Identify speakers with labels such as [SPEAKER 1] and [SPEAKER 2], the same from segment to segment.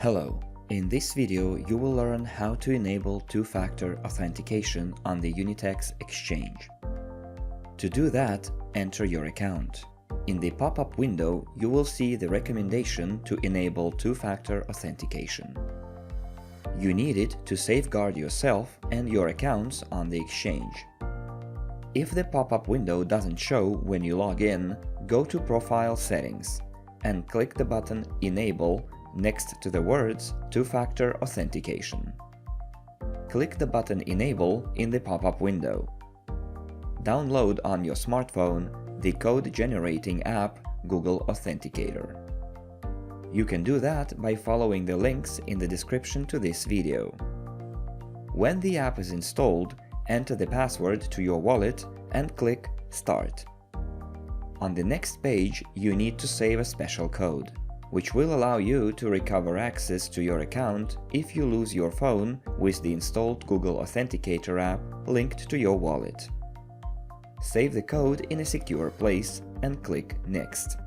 [SPEAKER 1] Hello, in this video you will learn how to enable two-factor authentication on the Unitex exchange. To do that, enter your account. In the pop-up window you will see the recommendation to enable two-factor authentication. You need it to safeguard yourself and your accounts on the exchange. If the pop-up window doesn't show when you log in, go to Profile Settings and click the button Enable next to the words Two-Factor Authentication. Click the button Enable in the pop-up window. Download on your smartphone the code-generating app Google Authenticator. You can do that by following the links in the description to this video. When the app is installed, enter the password to your wallet and click Start. On the next page, you need to save a special code, which will allow you to recover access to your account if you lose your phone with the installed Google Authenticator app linked to your wallet. Save the code in a secure place and click Next.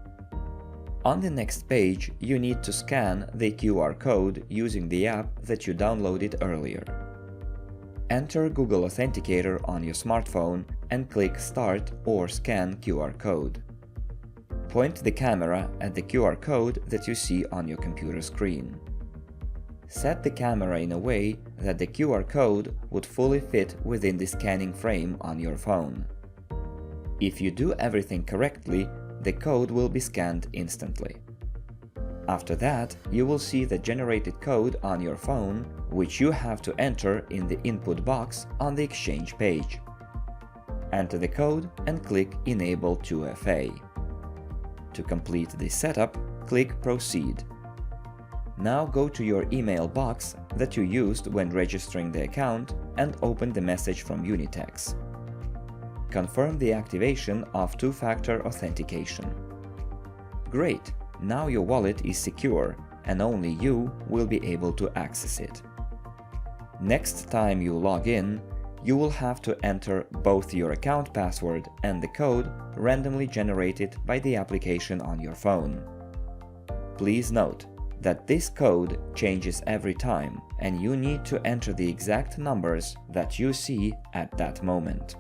[SPEAKER 1] On the next page, you need to scan the QR code using the app that you downloaded earlier. Enter Google Authenticator on your smartphone and click Start or Scan QR code. Point the camera at the QR code that you see on your computer screen. Set the camera in a way that the QR code would fully fit within the scanning frame on your phone. If you do everything correctly, the code will be scanned instantly. After that, you will see the generated code on your phone, which you have to enter in the input box on the Exchange page. Enter the code and click Enable 2FA. To complete the setup, click Proceed. Now go to your email box that you used when registering the account and open the message from Unitex. Confirm the activation of two-factor authentication. Great! Now your wallet is secure and only you will be able to access it. Next time you log in, you will have to enter both your account password and the code randomly generated by the application on your phone. Please note that this code changes every time and you need to enter the exact numbers that you see at that moment.